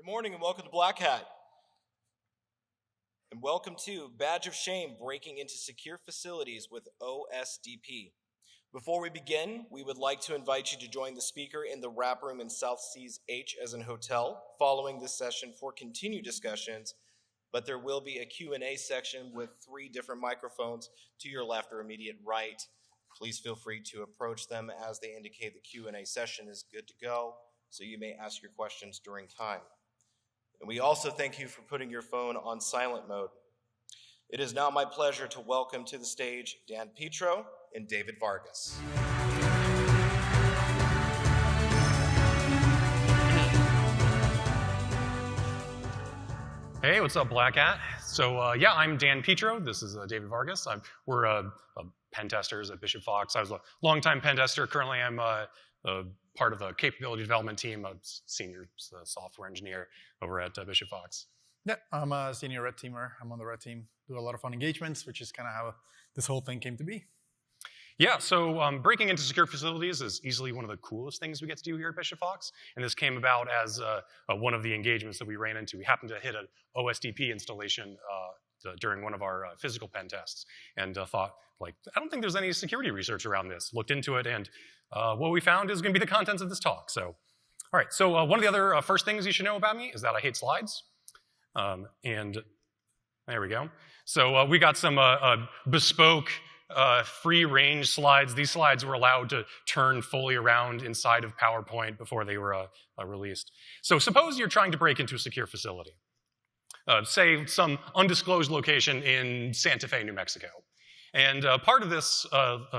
Good morning and welcome to Black Hat. And welcome to Badge of Shame, Breaking into Secure Facilities with OSDP. Before we begin, we would like to invite you to join the speaker in the wrap room in South Seas H as in hotel following this session for continued discussions, but there will be a Q&A section with 3 different microphones to your left or immediate right. Please feel free to approach them as they indicate the Q&A session is good to go, so you may ask your questions during time. And we also thank you for putting your phone on silent mode. It is now my pleasure to welcome to the stage Dan Petro and David Vargas. Hey, what's up, Black Hat? So I'm Dan Petro. This is David Vargas. We're pen testers at Bishop Fox. I was a longtime pen tester. Currently, I'm part of the capability development team. I'm senior software engineer over at Bishop Fox. Yeah, I'm a senior red teamer. I'm on the red team. Do a lot of fun engagements, which is kind of how this whole thing came to be. Yeah, so breaking into secure facilities is easily one of the coolest things we get to do here at Bishop Fox. And this came about as one of the engagements that we ran into. We happened to hit an OSDP installation during one of our physical pen tests and thought, I don't think there's any security research around this. Looked into it, and what we found is going to be the contents of this talk. So, all right, so one of the other first things you should know about me is that I hate slides. And there we go. So we got some bespoke free-range slides. These slides were allowed to turn fully around inside of PowerPoint before they were released. So suppose you're trying to break into a secure facility. Say some undisclosed location in Santa Fe, New Mexico. And part of this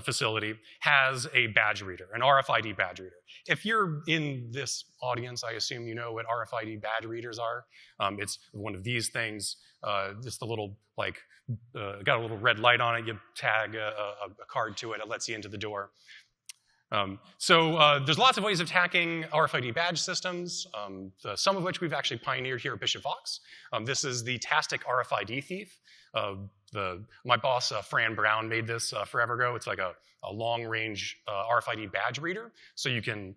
facility has a badge reader, an RFID badge reader. If you're in this audience, I assume you know what RFID badge readers are. It's one of these things, just a little, got a little red light on it. You tag a card to it. It lets you into the door. There's lots of ways of hacking RFID badge systems, some of which we've actually pioneered here at Bishop Fox. This is the Tastic RFID thief. My boss, Fran Brown, made this forever ago. It's like a long-range RFID badge reader, so you can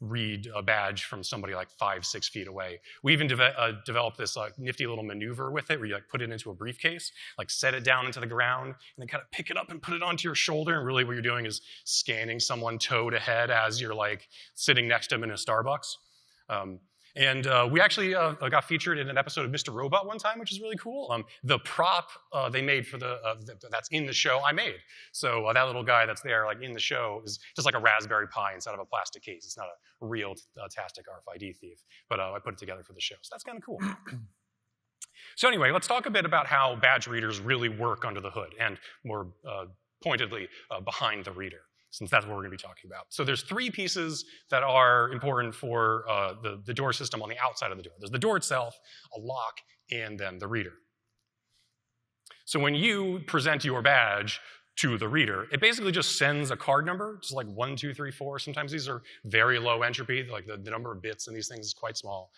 read a badge from somebody 5-6 feet away. We even developed this nifty little maneuver with it, where you put it into a briefcase, set it down into the ground, and then kind of pick it up and put it onto your shoulder. And really, what you're doing is scanning someone toe to head as you're sitting next to them in a Starbucks. We actually got featured in an episode of Mr. Robot one time, which is really cool. The prop they made for that's in the show, I made. So that little guy that's there in the show is just like a Raspberry Pi inside of a plastic case. It's not a real Tastic RFID thief, but I put it together for the show. So that's kind of cool. So anyway, let's talk a bit about how badge readers really work under the hood, and more pointedly, behind the reader, since that's what we're going to be talking about. So there's 3 pieces that are important for the door system on the outside of the door. There's the door itself, a lock, and then the reader. So when you present your badge to the reader, it basically just sends a card number, just 1, 2, 3, 4. Sometimes these are very low entropy, the number of bits in these things is quite small.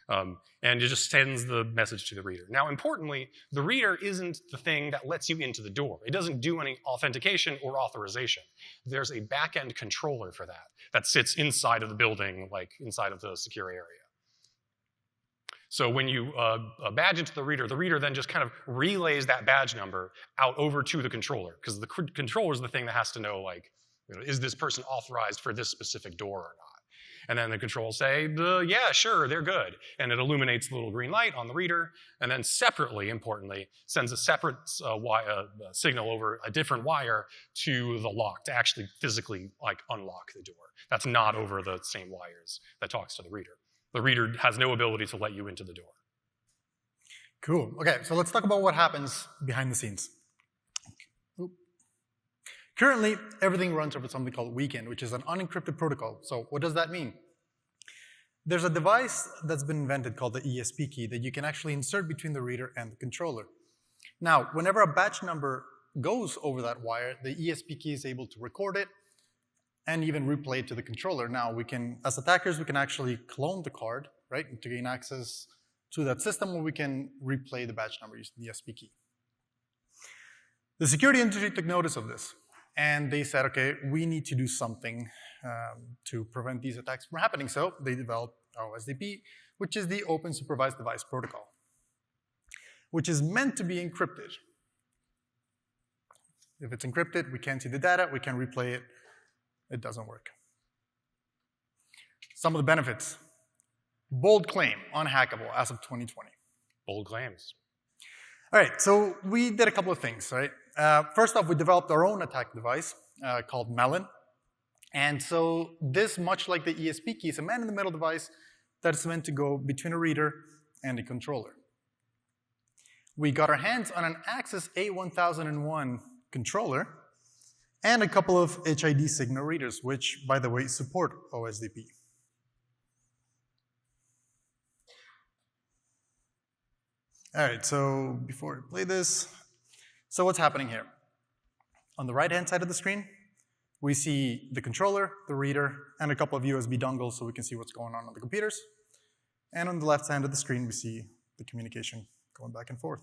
And it just sends the message to the reader. Now, importantly, the reader isn't the thing that lets you into the door. It doesn't do any authentication or authorization. There's a back-end controller for that sits inside of the building, inside of the secure area. So when you badge into the reader then just kind of relays that badge number out over to the controller, because the controller is the thing that has to know, is this person authorized for this specific door or not? And then the controls say, yeah, sure, they're good. And it illuminates the little green light on the reader, and then separately, importantly, sends a separate signal over a different wire to the lock to actually physically unlock the door. That's not over the same wires that talks to the reader. The reader has no ability to let you into the door. Cool. Okay, so let's talk about what happens behind the scenes. Currently, everything runs over something called Weekend, which is an unencrypted protocol. So what does that mean? There's a device that's been invented called the ESP key that you can actually insert between the reader and the controller. Now, whenever a batch number goes over that wire, the ESP key is able to record it and even replay it to the controller. Now, we can, as attackers, we can actually clone the card, right, to gain access to that system, where we can replay the batch number using the ESP key. The security industry took notice of this. And they said, okay, we need to do something to prevent these attacks from happening. So they developed OSDP, which is the Open Supervised Device Protocol, which is meant to be encrypted. If it's encrypted, we can't see the data, we can replay it, it doesn't work. Some of the benefits. Bold claim, unhackable as of 2020. Bold claims. All right, so we did a couple of things, right? First off, we developed our own attack device called Melon. And so this, much like the ESP key, is a man-in-the-middle device that's meant to go between a reader and a controller. We got our hands on an Axis A1001 controller and a couple of HID signal readers, which, by the way, support OSDP. All right, so before I play this, so what's happening here? On the right-hand side of the screen, we see the controller, the reader, and a couple of USB dongles so we can see what's going on the computers. And on the left side of the screen, we see the communication going back and forth.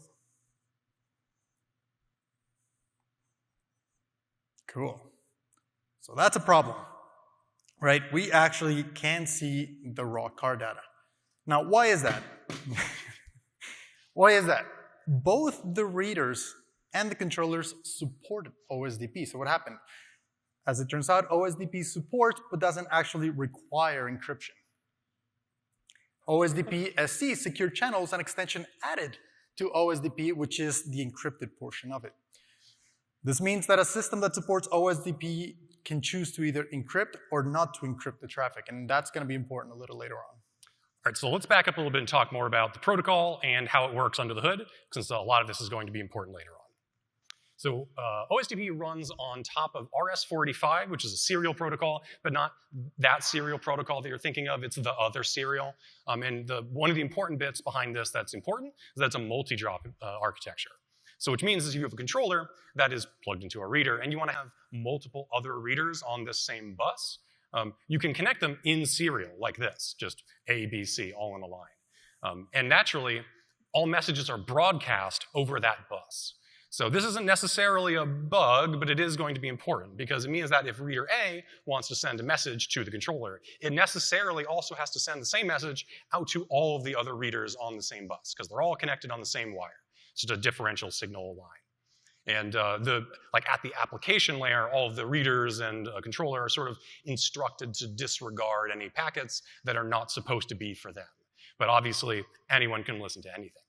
Cool. So that's a problem, right? We actually can see the raw car data. Now, why is that? Why is that? Both the readers and the controllers supported OSDP. So what happened? As it turns out, OSDP supports but doesn't actually require encryption. OSDP SC, secure channel, is an extension added to OSDP, which is the encrypted portion of it. This means that a system that supports OSDP can choose to either encrypt or not to encrypt the traffic, and that's going to be important a little later on. All right, so let's back up a little bit and talk more about the protocol and how it works under the hood, since a lot of this is going to be important later on. So OSDP runs on top of RS-485, which is a serial protocol, but not that serial protocol that you're thinking of. It's the other serial. And one of the important bits behind this that's important is that it's a multi-drop architecture. So which means is you have a controller that is plugged into a reader, and you want to have multiple other readers on this same bus. You can connect them in serial like this, just A, B, C, all in a line. And naturally, all messages are broadcast over that bus. So this isn't necessarily a bug, but it is going to be important because it means that if reader A wants to send a message to the controller, it necessarily also has to send the same message out to all of the other readers on the same bus because they're all connected on the same wire. It's just a differential signal line. And at the application layer, all of the readers and controller are sort of instructed to disregard any packets that are not supposed to be for them. But obviously, anyone can listen to anything.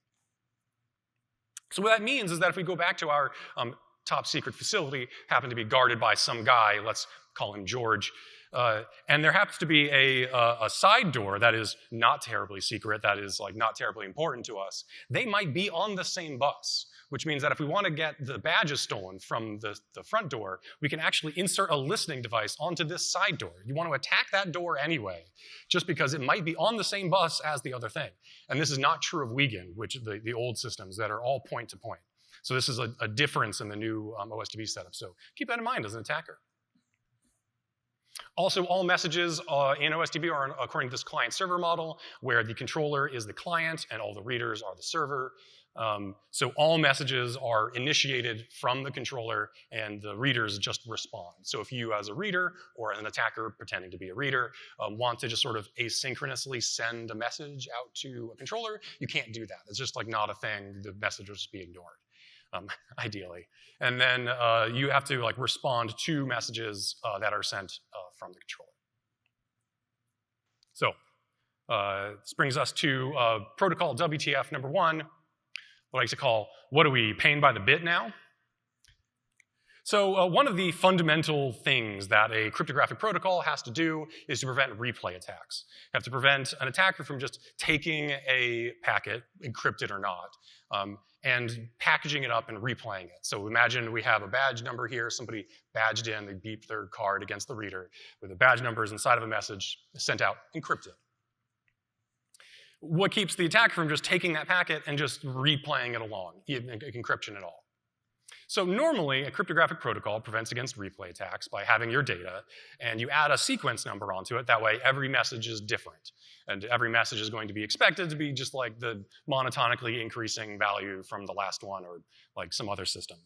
So what that means is that if we go back to our top secret facility, happen to be guarded by some guy, let's call him George, and there happens to be a side door that is not terribly secret, that is not terribly important to us, they might be on the same bus, which means that if we want to get the badges stolen from the front door, we can actually insert a listening device onto this side door. You want to attack that door anyway, just because it might be on the same bus as the other thing. And this is not true of Wiegand, which the old systems that are all point-to-point. So this is a difference in the new OSDP setup. So keep that in mind as an attacker. Also, all messages in OSDP are according to this client-server model, where the controller is the client and all the readers are the server. So all messages are initiated from the controller and the readers just respond. So if you as a reader or an attacker pretending to be a reader want to just sort of asynchronously send a message out to a controller, you can't do that. It's just not a thing. The message will just be ignored, ideally. And then you have to respond to messages that are sent from the controller. So this brings us to protocol WTF number 1. What I like to call, what are we, paying by the bit now? So one of the fundamental things that a cryptographic protocol has to do is to prevent replay attacks. You have to prevent an attacker from just taking a packet, encrypted or not, and packaging it up and replaying it. So imagine we have a badge number here, somebody badged in, they beep their card against the reader with the badge numbers inside of a message sent out, encrypted. What keeps the attacker from just taking that packet and just replaying it along, encryption at all? So normally, a cryptographic protocol prevents against replay attacks by having your data, and you add a sequence number onto it. That way, every message is different. And every message is going to be expected to be just like the monotonically increasing value from the last one or some other system.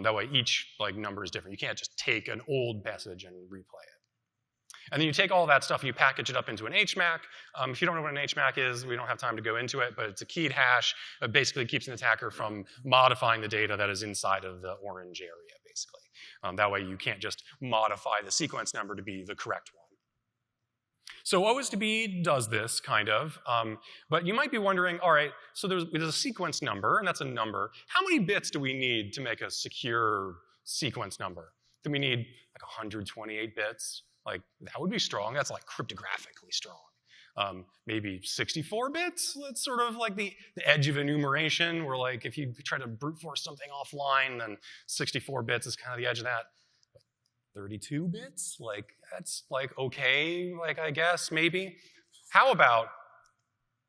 That way, each number is different. You can't just take an old message and replay it. And then you take all that stuff and you package it up into an HMAC. If you don't know what an HMAC is, we don't have time to go into it, but it's a keyed hash. It basically keeps an attacker from modifying the data that is inside of the orange area, basically. That way you can't just modify the sequence number to be the correct one. So OSDP does this, kind of, but you might be wondering, all right, so there's a sequence number, and that's a number. How many bits do we need to make a secure sequence number? Do we need like 128 bits? Like, that would be strong. That's like cryptographically strong. Maybe 64 bits? That's sort of like the edge of enumeration, where like if you try to brute force something offline, then 64 bits is kind of the edge of that. 32 bits? Like, that's like okay, like I guess, maybe. How about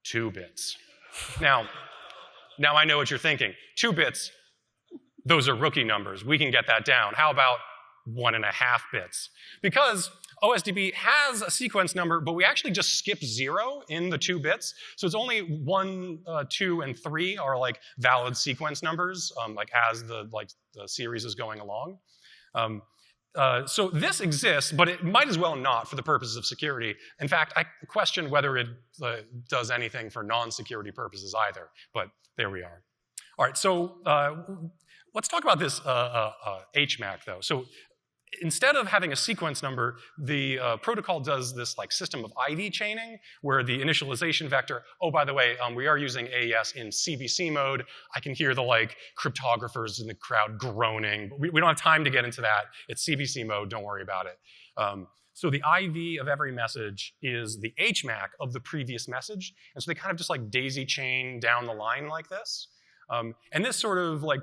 2 bits? Now I know what you're thinking. 2 bits, those are rookie numbers. We can get that down. How about 1.5 bits? Because OSDP has a sequence number, but we actually just skip 0 in the 2 bits. So it's only 1, 2, and 3 are like valid sequence numbers, like as the series is going along. So this exists, but it might as well not for the purposes of security. In fact, I question whether it does anything for non-security purposes either, but there we are. All right, so let's talk about this HMAC, though. So instead of having a sequence number, the protocol does this like system of IV chaining, where the initialization vector, oh, by the way, we are using AES in CBC mode. I can hear the like cryptographers in the crowd groaning. But we don't have time to get into that. It's CBC mode, don't worry about it. So the IV of every message is the HMAC of the previous message. And so they kind of just like daisy chain down the line like this. And this sort of like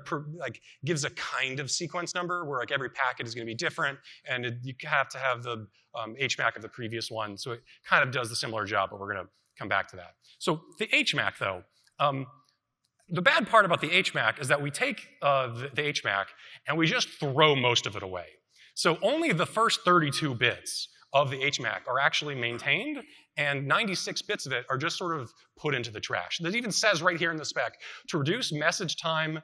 gives a kind of sequence number where like every packet is going to be different, and you have to have the HMAC of the previous one. So it kind of does the similar job, but we're going to come back to that. So the HMAC, though, the bad part about the HMAC is that we take the HMAC and we just throw most of it away. So only the first 32 bits of the HMAC are actually maintained, and 96 bits of it are just sort of put into the trash. It even says right here in the spec, to reduce message time,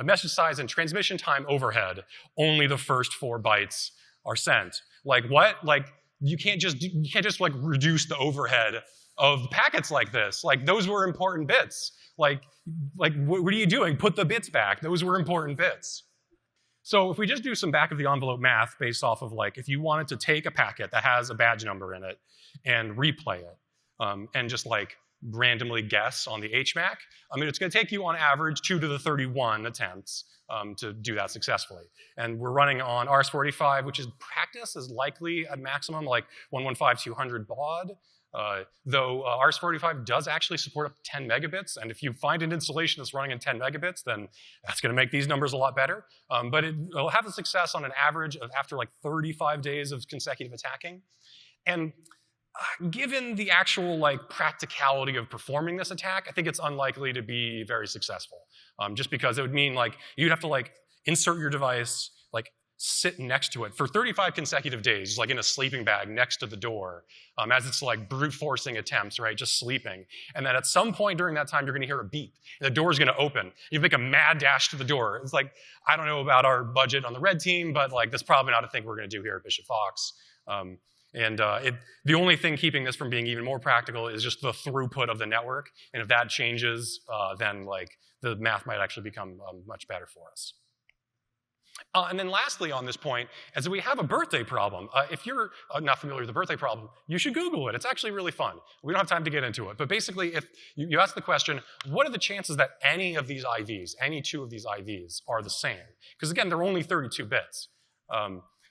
message size and transmission time overhead, only the first 4 bytes are sent. Like what? Like you can't just like reduce the overhead of packets like this. Like those were important bits. Like what are you doing? Put the bits back. Those were important bits. So if we just do some back of the envelope math based off of like, if you wanted to take a packet that has a badge number in it and replay it, and just like randomly guess on the HMAC, I mean, it's going to take you on average 2 to the 31 attempts to do that successfully. And we're running on RS-485, which in practice is likely at maximum like 115/200 baud. Though RS-485 does actually support up to 10 megabits, and if you find an installation that's running in 10 megabits, then that's going to make these numbers a lot better. But it'll have the success on an average of after like 35 days of consecutive attacking. And given the actual like practicality of performing this attack, I think it's unlikely to be very successful. Just because it would mean like you'd have to like insert your device, like sit next to it for 35 consecutive days, like in a sleeping bag next to the door, as it's like brute forcing attempts, right? Just sleeping. And then at some point during that time, you're gonna hear a beep. And the door's gonna open. You make a mad dash to the door. It's like, I don't know about our budget on the red team, but like that's probably not a thing we're gonna do here at Bishop Fox. The only thing keeping this from being even more practical is just the throughput of the network. And if that changes, then like the math might actually become much better for us. And then lastly on this point is that we have a birthday problem. If you're not familiar with the birthday problem, you should Google it. It's actually really fun. We don't have time to get into it. But basically, if you ask the question, what are the chances that any of these IVs, any 2 of these IVs are the same? Because again, they're only 32 bits.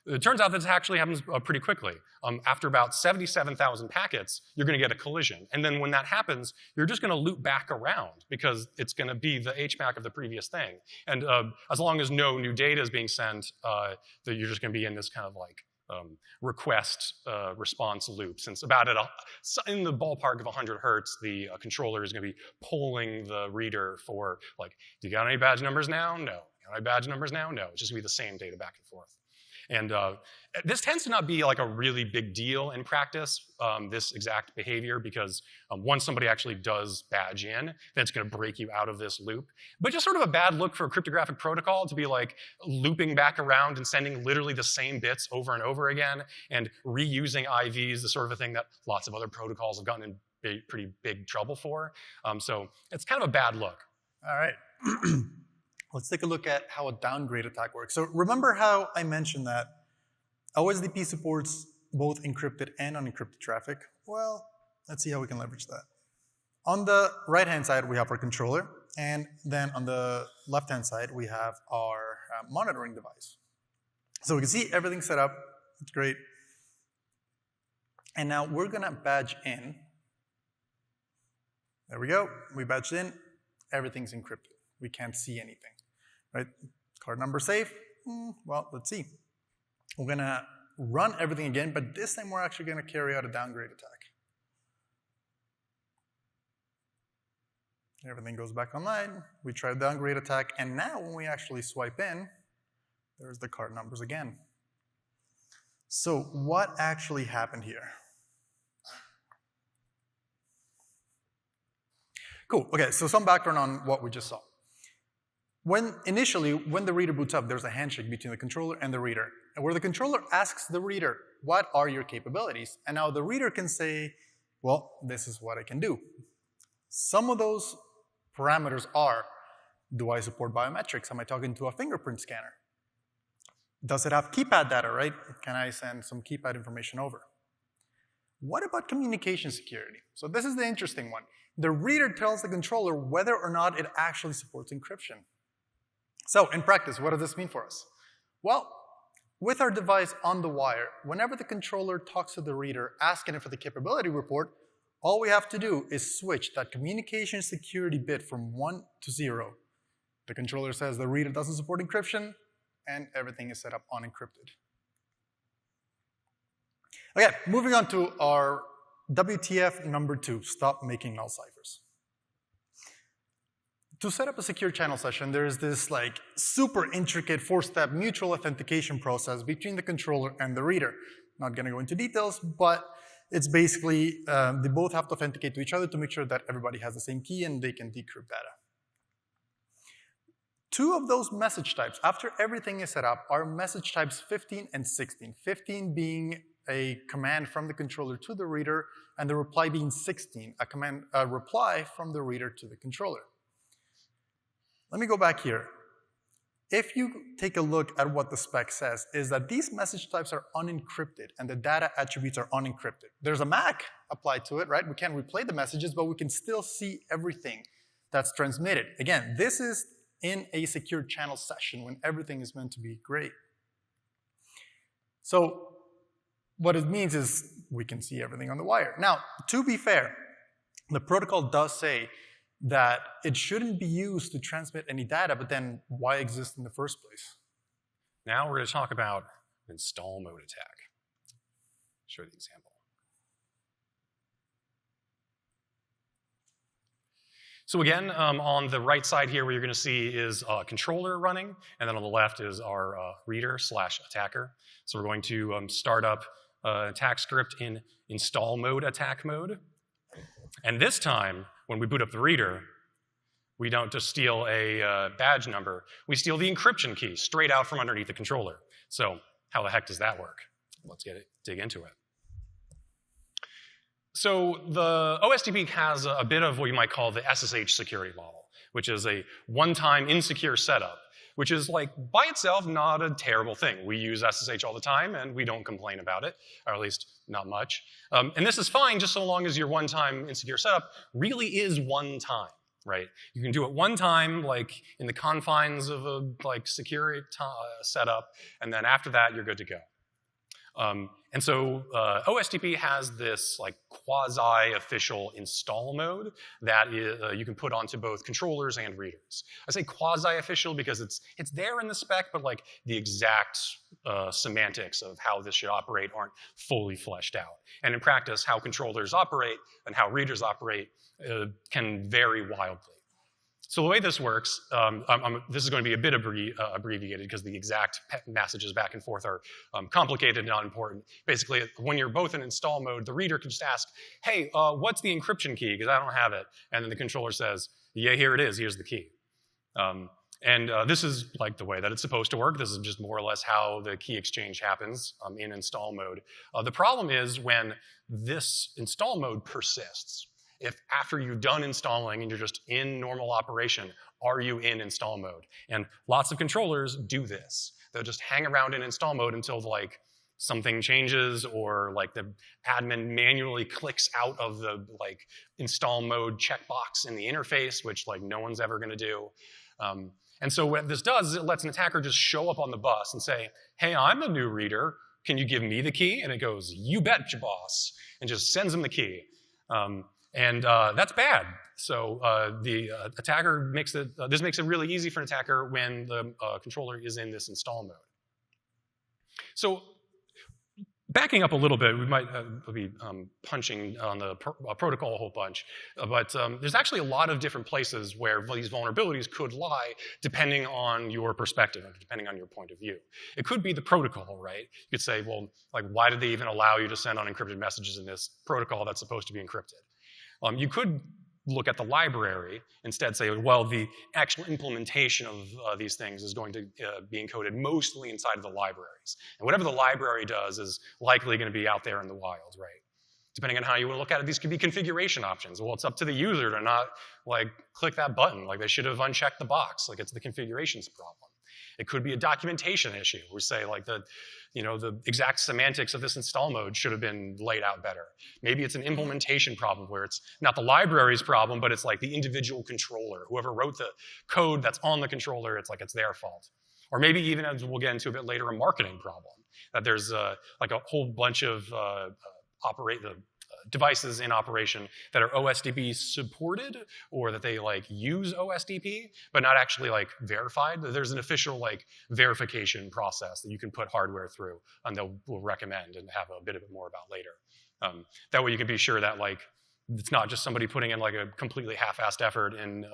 It turns out this actually happens pretty quickly. After about 77,000 packets, you're going to get a collision. And then when that happens, you're just going to loop back around because it's going to be the HMAC of the previous thing. And as long as no new data is being sent, you're just going to be in this kind of like request response loop. Since about in the ballpark of 100 hertz, the controller is going to be polling the reader for like, do you got any badge numbers now? No. Got any badge numbers now? No. It's just going to be the same data back and forth. And this tends to not be like a really big deal in practice, this exact behavior, because once somebody actually does badge in, that's going to break you out of this loop. But just sort of a bad look for a cryptographic protocol to be like looping back around and sending literally the same bits over and over again and reusing IVs, the sort of a thing that lots of other protocols have gotten in pretty big trouble for. So it's kind of a bad look. All right. Let's take a look at how a downgrade attack works. So remember how I mentioned that OSDP supports both encrypted and unencrypted traffic? Well, let's see how we can leverage that. On the right-hand side, we have our controller, and then on the left-hand side, we have our monitoring device. So we can see everything set up. It's great. And now we're going to badge in. There we go. We badged in. Everything's encrypted. We can't see anything. Right? Card number safe? Well, let's see. We're going to run everything again, but this time we're actually going to carry out a downgrade attack. Everything goes back online. We try a downgrade attack, and now when we actually swipe in, there's the card numbers again. So what actually happened here? Cool. Okay, so some background on what we just saw. Initially, when the reader boots up, there's a handshake between the controller and the reader, where the controller asks the reader, what are your capabilities? And now the reader can say, well, this is what I can do. Some of those parameters are, do I support biometrics? Am I talking to a fingerprint scanner? Does it have keypad data, right? Can I send some keypad information over? What about communication security? So this is the interesting one. The reader tells the controller whether or not it actually supports encryption. So in practice, what does this mean for us? Well, with our device on the wire, whenever the controller talks to the reader asking it for the capability report, all we have to do is switch that communication security bit from 1 to 0. The controller says the reader doesn't support encryption, and everything is set up unencrypted. Okay, moving on to our WTF number 2, stop making null ciphers. To set up a secure channel session, there is this like super intricate 4-step mutual authentication process between the controller and the reader. Not going to go into details, but it's basically they both have to authenticate to each other to make sure that everybody has the same key and they can decrypt data. 2 of those message types, after everything is set up, are message types 15 and 16. 15 being a command from the controller to the reader, and the reply being 16, a reply from the reader to the controller. Let me go back here. If you take a look at what the spec says, is that these message types are unencrypted and the data attributes are unencrypted. There's a MAC applied to it, right? We can't replay the messages, but we can still see everything that's transmitted. Again, this is in a secure channel session when everything is meant to be great. So what it means is we can see everything on the wire. Now, to be fair, the protocol does say that it shouldn't be used to transmit any data, but then why exist in the first place? Now we're going to talk about install mode attack. Show the example. So again, on the right side here, what you're going to see is a controller running, and then on the left is our reader/attacker. So we're going to start up attack script in install mode attack mode. And this time, when we boot up the reader, we don't just steal a badge number. We steal the encryption key straight out from underneath the controller. So how the heck does that work? Let's dig into it. So the OSDP has a bit of what you might call the SSH security model, which is a one-time insecure setup, which is like by itself not a terrible thing. We use SSH all the time and we don't complain about it, or at least not much. And this is fine just so long as your one-time insecure setup really is one time, right? You can do it one time, like in the confines of a security setup, and then after that you're good to go. And so OSDP has this quasi-official install mode that you can put onto both controllers and readers. I say quasi-official because it's there in the spec, but the exact semantics of how this should operate aren't fully fleshed out. And in practice, how controllers operate and how readers operate can vary wildly. So the way this works, this is going to be a bit abbreviated because the exact messages back and forth are complicated and not important. Basically, when you're both in install mode, the reader can just ask, hey, what's the encryption key? Because I don't have it. And then the controller says, yeah, here it is. Here's the key. This is like the way that it's supposed to work. This is just more or less how the key exchange happens in install mode. The problem is when this install mode persists. If after you're done installing and you're just in normal operation, are you in install mode? And lots of controllers do this. They'll just hang around in install mode until like something changes or like the admin manually clicks out of the like install mode checkbox in the interface, which like no one's ever gonna do. And so what this does is it lets an attacker just show up on the bus and say, hey, I'm a new reader. Can you give me the key? And it goes, you betcha, boss, and just sends him the key. That's bad. So the attacker makes it, this makes it really easy for an attacker when the controller is in this install mode. So backing up a little bit, we might be punching on the protocol a whole bunch, but there's actually a lot of different places where these vulnerabilities could lie depending on your perspective, depending on your point of view. It could be the protocol, right? You could say, well, like, why did they even allow you to send unencrypted messages in this protocol that's supposed to be encrypted? You could look at the library, instead say, well, the actual implementation of these things is going to be encoded mostly inside of the libraries. And whatever the library does is likely going to be out there in the wild, right? Depending on how you want to look at it, these could be configuration options. Well, it's up to the user to not, like, click that button. Like, they should have unchecked the box. Like, it's the configurations problem. It could be a documentation issue. We say, like, the exact semantics of this install mode should have been laid out better. Maybe it's an implementation problem where it's not the library's problem, but it's like the individual controller. Whoever wrote the code that's on the controller, it's like it's their fault. Or maybe even, as we'll get into a bit later, a marketing problem. That there's like a whole bunch of devices in operation that are OSDP supported, or that they like use OSDP, but not actually like verified. There's an official like verification process that you can put hardware through, and we'll recommend and have a bit of it more about later. That way you can be sure that like it's not just somebody putting in like a completely half-assed effort in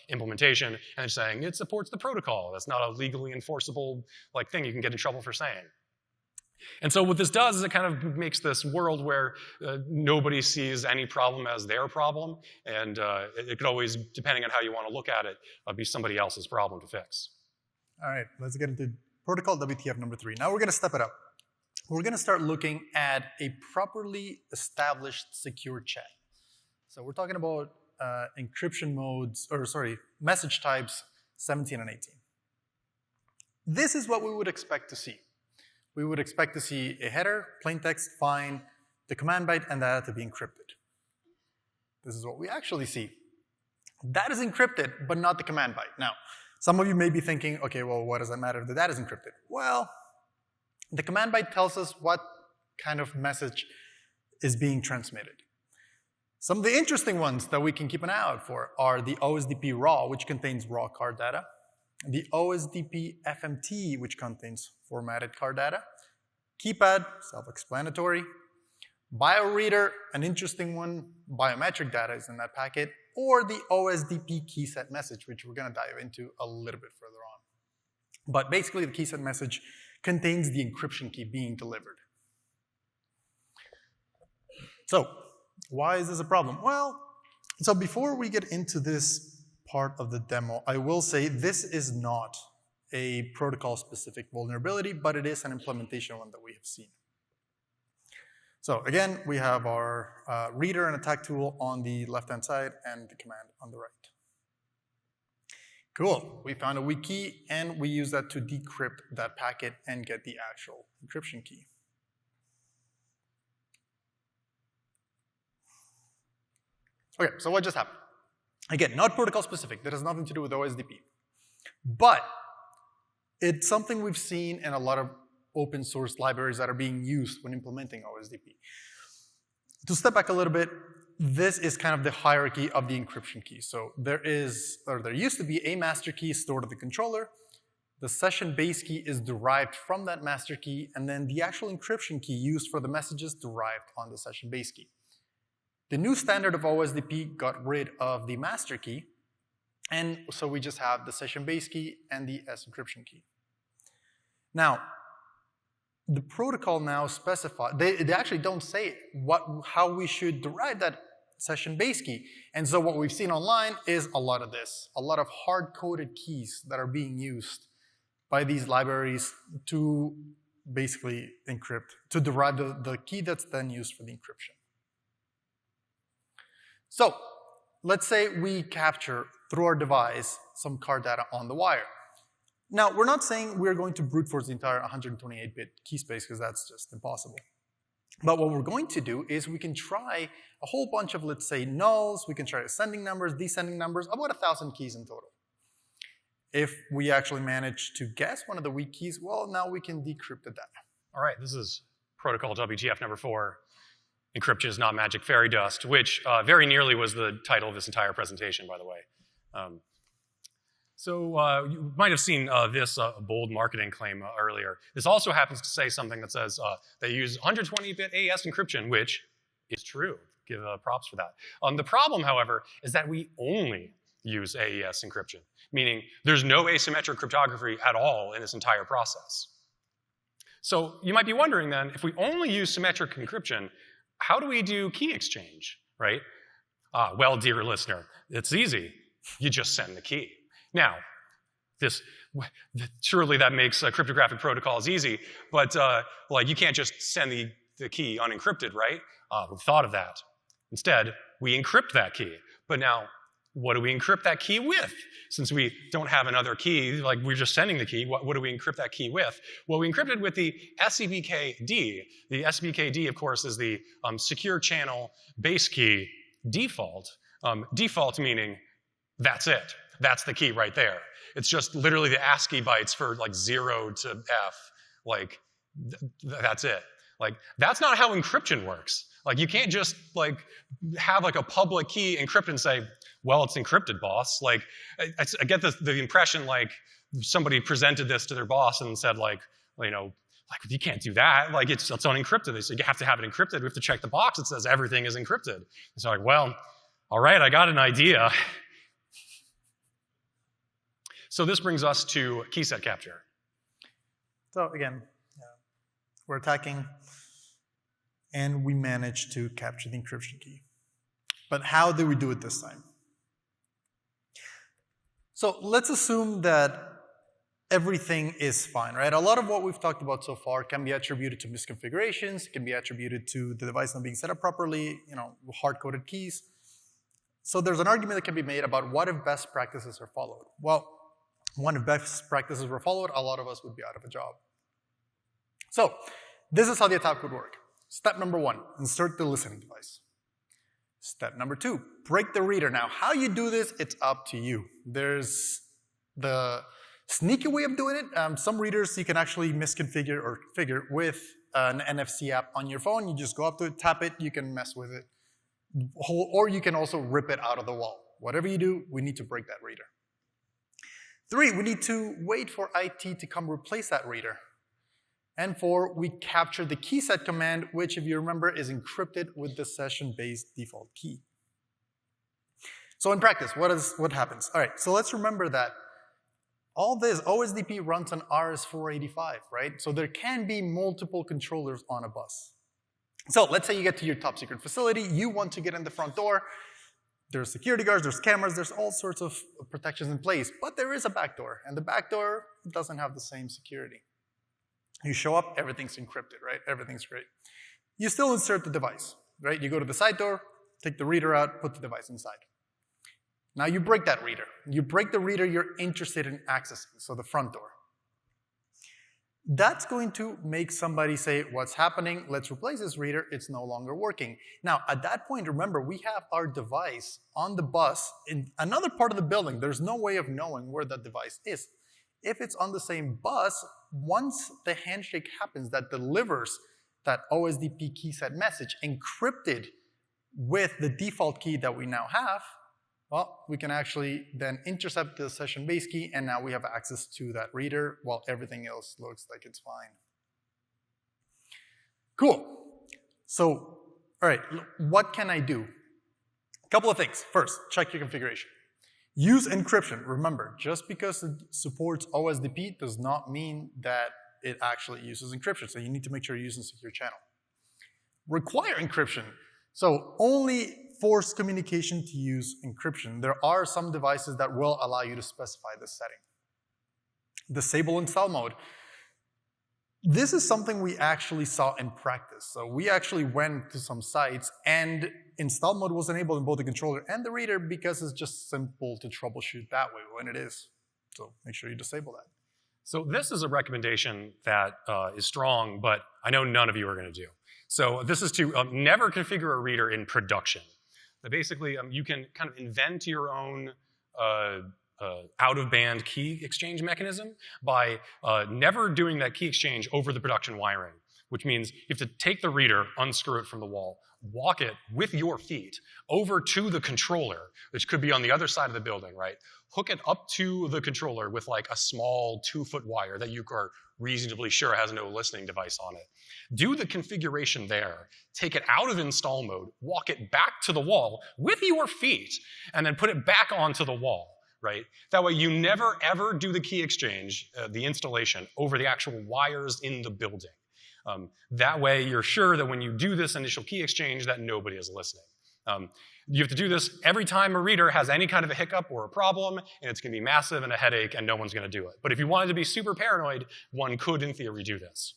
implementation and saying it supports the protocol. That's not a legally enforceable like thing you can get in trouble for saying. And so what this does is it kind of makes this world where nobody sees any problem as their problem, and it could always, depending on how you want to look at it, be somebody else's problem to fix. All right, let's get into protocol WTF number 3. Now we're going to step it up. We're going to start looking at a properly established secure chat. So we're talking about encryption modes, or sorry, message types 17 and 18. This is what we would expect to see. We would expect to see a header, plain text, fine, the command byte, and data to be encrypted. This is what we actually see. That is encrypted, but not the command byte. Now, some of you may be thinking, okay, well, what does that matter if the data is encrypted? Well, the command byte tells us what kind of message is being transmitted. Some of the interesting ones that we can keep an eye out for are the OSDP raw, which contains raw card data, the OSDP FMT, which contains formatted card data, keypad, self-explanatory, bioreader, an interesting one, biometric data is in that packet, or the OSDP key set message, which we're going to dive into a little bit further on. But basically, the key set message contains the encryption key being delivered. So, why is this a problem? Well, so before we get into this part of the demo, I will say this is not a protocol-specific vulnerability, but it is an implementation one that we have seen. So again, we have our reader and attack tool on the left-hand side and the command on the right. Cool, we found a weak key, and we use that to decrypt that packet and get the actual encryption key. Okay, so what just happened? Again, not protocol specific. That has nothing to do with OSDP. But it's something we've seen in a lot of open source libraries that are being used when implementing OSDP. To step back a little bit, this is kind of the hierarchy of the encryption key. So there used to be a master key stored at the controller. The session base key is derived from that master key, and then the actual encryption key used for the messages derived on the session base key. The new standard of OSDP got rid of the master key And so we just have the session base key and the S encryption key. Now, the protocol now specifies, they actually don't say how we should derive that session base key. And so what we've seen online is a lot of this, a lot of hard-coded keys that are being used by these libraries to basically encrypt, to derive the key that's then used for the encryption. So let's say we capture, through our device, some card data on the wire. Now, we're not saying we're going to brute force the entire 128-bit key space, because that's just impossible. But what we're going to do is we can try a whole bunch of, let's say, nulls. We can try ascending numbers, descending numbers, about 1,000 keys in total. If we actually manage to guess one of the weak keys, well, now we can decrypt the data. All right, this is protocol WTF number 4. Encryption is not magic fairy dust, which very nearly was the title of this entire presentation, by the way. So you might have seen this bold marketing claim earlier. This also happens to say something that says they use 120-bit AES encryption, which is true. Give props for that. The problem, however, is that we only use AES encryption, meaning there's no asymmetric cryptography at all in this entire process. So you might be wondering then, if we only use symmetric encryption, how do we do key exchange, right? Well, dear listener, it's easy. You just send the key. Now, surely that makes cryptographic protocols easy, but like you can't just send the key unencrypted, right? We've thought of that. Instead, we encrypt that key. But now, what do we encrypt that key with? Since we don't have another key, like we're just sending the key, what do we encrypt that key with? Well, we encrypt it with the SEBKD. The SEBKD, of course, is the secure channel base key default. Default meaning that's it. That's the key right there. It's just literally the ASCII bytes for like 0 to F. Like, that's it. Like, that's not how encryption works. Like, you can't just like have like a public key encrypted and say, well, it's encrypted, boss. Like, I get the impression like somebody presented this to their boss and said like, you know, like you can't do that. Like it's unencrypted. They said you have to have it encrypted. We have to check the box that says everything is encrypted. It's like, well, all right, I got an idea. So this brings us to key set capture. So again, we're attacking, and we manage to capture the encryption key. But how do we do it this time? So let's assume that everything is fine, right? A lot of what we've talked about so far can be attributed to misconfigurations, can be attributed to the device not being set up properly, you know, hard-coded keys. So there's an argument that can be made about what if best practices are followed. Well, when if best practices were followed, a lot of us would be out of a job. So this is how the attack would work. Step number 1, insert the listening device. Step number 2, break the reader. Now, how you do this, it's up to you. There's the sneaky way of doing it. Some readers you can actually misconfigure or configure with an NFC app on your phone. You just go up to it, tap it, you can mess with it. Or you can also rip it out of the wall. Whatever you do, we need to break that reader. 3, we need to wait for IT to come replace that reader. And 4, we capture the key set command, which, if you remember, is encrypted with the session-based default key. So in practice, what happens? All right, so let's remember that all this OSDP runs on RS-485, right? So there can be multiple controllers on a bus. So let's say you get to your top secret facility, you want to get in the front door. There's security guards, there's cameras, there's all sorts of protections in place, but there is a back door, and the back door doesn't have the same security. You show up, everything's encrypted, right? Everything's great. You still insert the device, right? You go to the side door, take the reader out, put the device inside. Now you break that reader. You break the reader you're interested in accessing, so the front door. That's going to make somebody say, what's happening? Let's replace this reader. It's no longer working. Now, at that point, remember, we have our device on the bus in another part of the building. There's no way of knowing where that device is. If it's on the same bus, once the handshake happens that delivers that OSDP key set message encrypted with the default key that we now have, well, we can actually then intercept the session base key, and now we have access to that reader while everything else looks like it's fine. Cool. So, all right, what can I do? A couple of things. First, check your configuration. Use encryption. Remember, just because it supports OSDP does not mean that it actually uses encryption. So you need to make sure you're using a secure channel. Require encryption. So only force communication to use encryption. There are some devices that will allow you to specify this setting. Disable install mode. This is something we actually saw in practice. So we actually went to some sites and install mode was enabled in both the controller and the reader because it's just simple to troubleshoot that way when it is. So make sure you disable that. So this is a recommendation that is strong, but I know none of you are going to do. So this is to never configure a reader in production. But basically, you can kind of invent your own out-of-band key exchange mechanism by never doing that key exchange over the production wiring, which means you have to take the reader, unscrew it from the wall, walk it with your feet over to the controller, which could be on the other side of the building, right? Hook it up to the controller with like a small 2-foot wire that you are reasonably sure has no listening device on it. Do the configuration there, take it out of install mode, walk it back to the wall with your feet, and then put it back onto the wall, right? That way you never ever do the key exchange, the installation, over the actual wires in the building. That way you're sure that when you do this initial key exchange that nobody is listening. You have to do this every time a reader has any kind of a hiccup or a problem, and it's going to be massive and a headache, and no one's going to do it. But if you wanted to be super paranoid, one could, in theory, do this.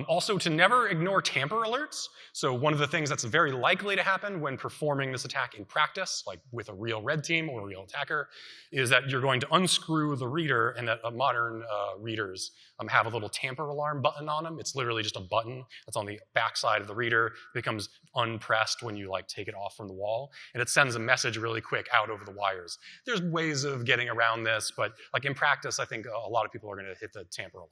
Also, to never ignore tamper alerts. So one of the things that's very likely to happen when performing this attack in practice, like with a real red team or a real attacker, is that you're going to unscrew the reader, and that modern readers have a little tamper alarm button on them. It's literally just a button that's on the back side of the reader. It becomes unpressed when you like take it off from the wall, and it sends a message really quick out over the wires. There's ways of getting around this, but like in practice, I think a lot of people are going to hit the tamper alarm.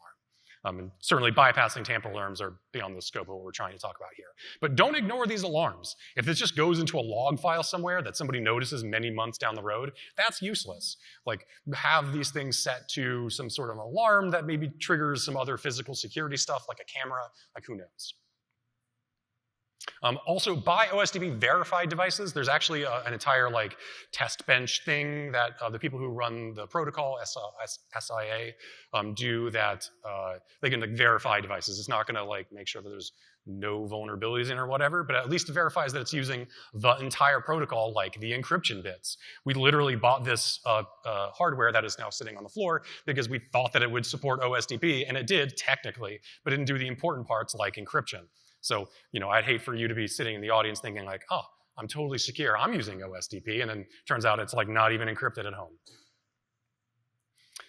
And certainly bypassing tamper alarms are beyond the scope of what we're trying to talk about here. But don't ignore these alarms. If this just goes into a log file somewhere that somebody notices many months down the road, that's useless. Like, have these things set to some sort of alarm that maybe triggers some other physical security stuff, like a camera, like who knows. Also, buy OSDP verified devices. There's actually an entire like test bench thing that the people who run the protocol, SIA, do that they can like verify devices. It's not going to like make sure that there's no vulnerabilities in or whatever, but at least it verifies that it's using the entire protocol, like the encryption bits. We literally bought this hardware that is now sitting on the floor because we thought that it would support OSDP, and it did technically, but it didn't do the important parts like encryption. So, you know, I'd hate for you to be sitting in the audience thinking like, oh, I'm totally secure, I'm using OSDP, and then turns out it's like not even encrypted at home.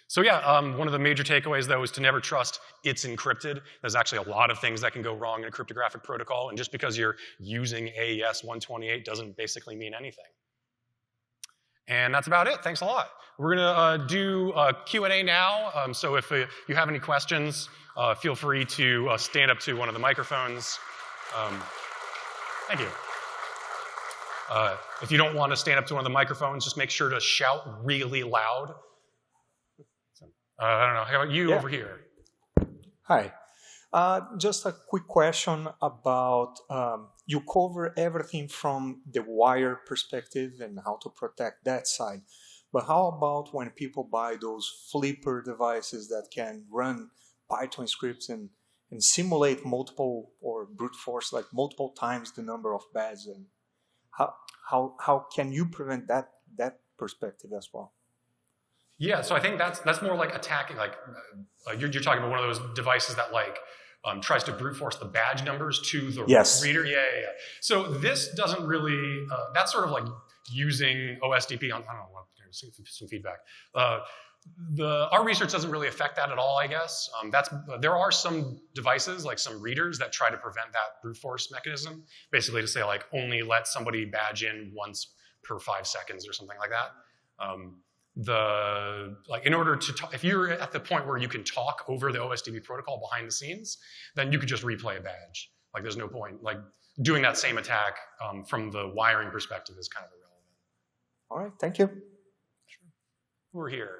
So yeah, one of the major takeaways though is to never trust it's encrypted. There's actually a lot of things that can go wrong in a cryptographic protocol, and just because you're using AES 128 doesn't basically mean anything. And that's about it. Thanks a lot. We're gonna do Q&A now, so if you have any questions, feel free to stand up to one of the microphones. Thank you. If you don't want to stand up to one of the microphones, just make sure to shout really loud. I don't know, how about you over here? Hi. Just a quick question about, you cover everything from the wire perspective and how to protect that side. But how about when people buy those flipper devices that can run Python scripts and simulate multiple or brute force like multiple times the number of beds, and how can you prevent that perspective as well? Yeah, so I think that's more like attacking, like you're talking about one of those devices that like tries to brute force the badge numbers to the reader. Yeah. So this doesn't really, that's sort of like using OSDP on, I don't know, some feedback. Our research doesn't really affect that at all, I guess. There are some devices, like some readers, that try to prevent that brute force mechanism, basically to say like only let somebody badge in once per 5 seconds or something like that. In order to talk, if you're at the point where you can talk over the OSDP protocol behind the scenes, then you could just replay a badge. Like there's no point, like doing that same attack from the wiring perspective is kind of irrelevant. All right, thank you. Sure. We're here.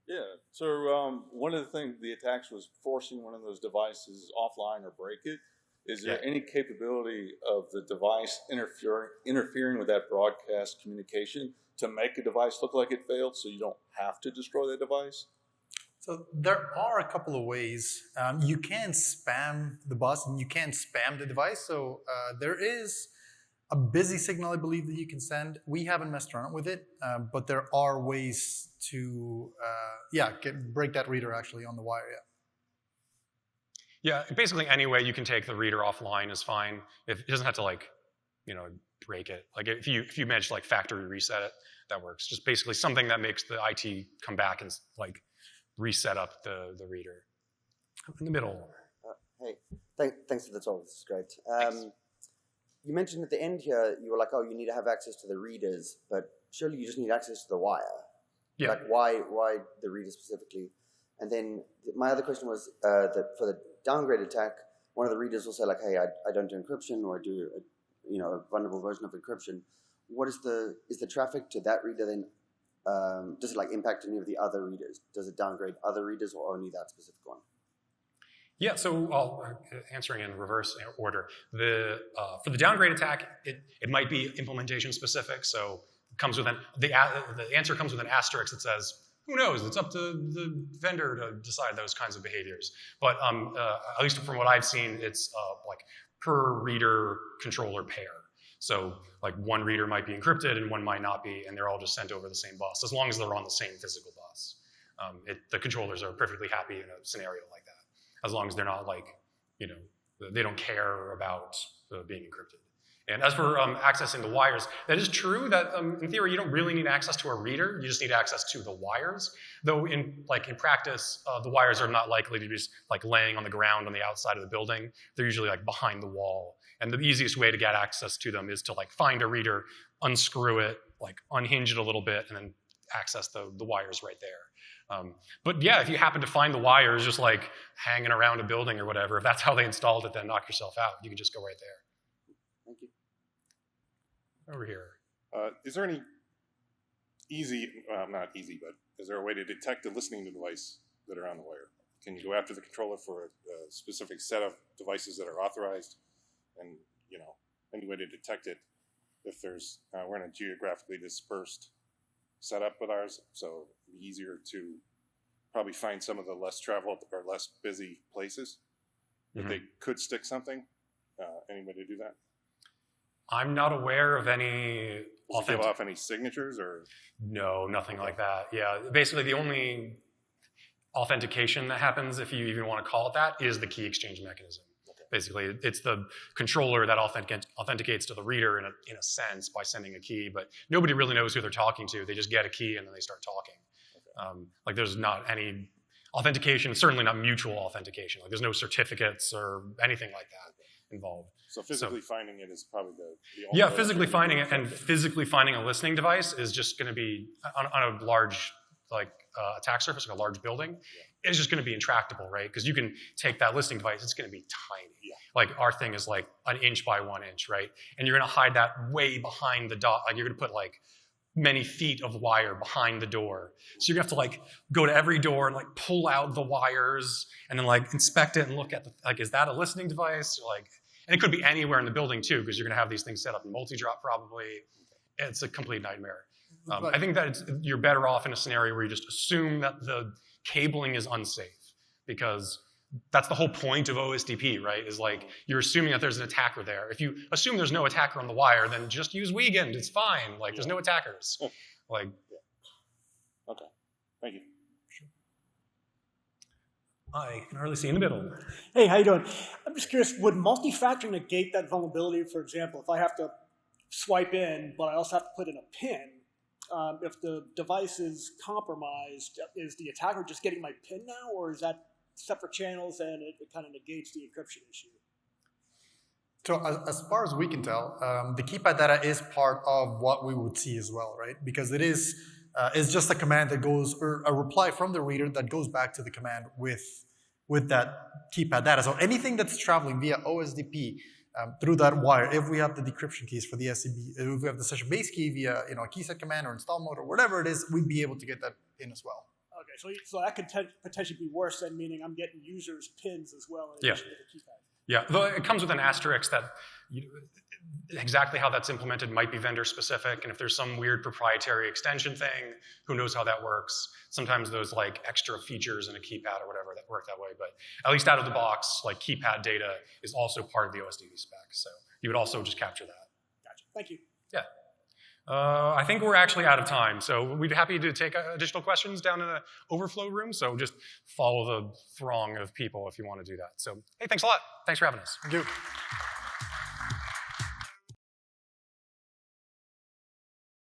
Yeah, so one of the things, the attacks was forcing one of those devices offline or break it. Is there any capability of the device interfering with that broadcast communication to make a device look like it failed so you don't have to destroy the device? So there are a couple of ways. You can spam the bus and you can spam the device. So there is a busy signal, I believe, that you can send. We haven't messed around with it, but there are ways to, break that reader actually on the wire, Yeah, basically any way you can take the reader offline is fine. It doesn't have to break it. Like if you manage to factory reset it, that works. Just basically something that makes the IT come back and reset up the reader. In the middle. Hey, thanks for the talk. This is great. You mentioned at the end here, you were like, oh, you need to have access to the readers, but surely you just need access to the wire. Yeah. Like why the reader specifically? And then my other question was that for the downgrade attack, one of the readers will say hey, I don't do encryption, or I do a vulnerable version of encryption. What is the traffic to that reader then? Does it impact any of the other readers? Does it downgrade other readers or only that specific one? Yeah, so answering in reverse order. For the downgrade attack, it might be implementation specific. So it comes with the answer comes with an asterisk that says, who knows? It's up to the vendor to decide those kinds of behaviors. But at least from what I've seen, it's per reader controller pair. So one reader might be encrypted and one might not be, and they're all just sent over the same bus, as long as they're on the same physical bus. The controllers are perfectly happy in a scenario like that, as long as they're not they don't care about being encrypted. And as for accessing the wires, that is true that in theory you don't really need access to a reader, you just need access to the wires. Though in practice, the wires are not likely to be just laying on the ground on the outside of the building. They're usually behind the wall. And the easiest way to get access to them is to find a reader, unscrew it, unhinge it a little bit, and then access the wires right there. But yeah, if you happen to find the wires just hanging around a building or whatever, if that's how they installed it, then knock yourself out. You can just go right there. Thank you. Over here. Is there any not easy, but is there a way to detect the listening device that are on the wire? Can you go after the controller for a specific set of devices that are authorized? And, any way to detect it if there's, we're in a geographically dispersed setup with ours, so it'd be easier to probably find some of the less traveled or less busy places. If they could stick something, any way to do that? I'm not aware of any Does it give off any signatures or? No, nothing like that. Yeah, basically the only authentication that happens, if you even want to call it that, is the key exchange mechanism. Basically, it's the controller that authenticates to the reader in a sense by sending a key, but nobody really knows who they're talking to. They just get a key and then they start talking. There's not any authentication, certainly not mutual authentication. There's no certificates or anything like that involved. So physically finding it is probably the only Yeah, way physically finding it and physically finding a listening device is just going to be on a large attack surface, a large building. It's just going to be intractable, right? Because you can take that listening device, it's going to be tiny. Yeah. Our thing is an inch by 1 inch, right? And you're going to hide that way behind the door. You're going to put many feet of wire behind the door. So you're going to have to go to every door and pull out the wires and then inspect it and look at is that a listening device? And it could be anywhere in the building too, because you're going to have these things set up in multi-drop probably. It's a complete nightmare. I think that you're better off in a scenario where you just assume that the cabling is unsafe, because that's the whole point of OSDP, right? Is you're assuming that there's an attacker there. If you assume there's no attacker on the wire, then just use Weekend. It's fine. There's no attackers. Okay. Thank you. I can hardly see in the middle. Hey, how you doing? I'm just curious, would multi-factor negate that vulnerability? For example, if I have to swipe in, but I also have to put in a PIN, if the device is compromised, is the attacker just getting my PIN now, or is that separate channels and it kind of negates the encryption issue? So as far as we can tell, the keypad data is part of what we would see as well, right? Because it is it's just a command that goes, or a reply from the reader that goes back to the command with that keypad data. So anything that's traveling via OSDP through that wire, if we have the decryption keys for the SCB, if we have the session base key via a key set command or install mode or whatever it is, we'd be able to get that in as well. Okay, so that could potentially be worse than meaning I'm getting users' pins as well in addition to the keypad. Yeah, though it comes with an asterisk that exactly how that's implemented might be vendor specific, and if there's some weird proprietary extension thing, who knows how that works. Sometimes those like extra features in a keypad or whatever that work that way, but at least out of the box, like keypad data is also part of the OSDP spec, so you would also just capture that. Gotcha. Thank you. Yeah. I think we're actually out of time, so we'd be happy to take additional questions down in the overflow room, so just follow the throng of people if you want to do that. So, hey, thanks a lot. Thanks for having us. Thank you.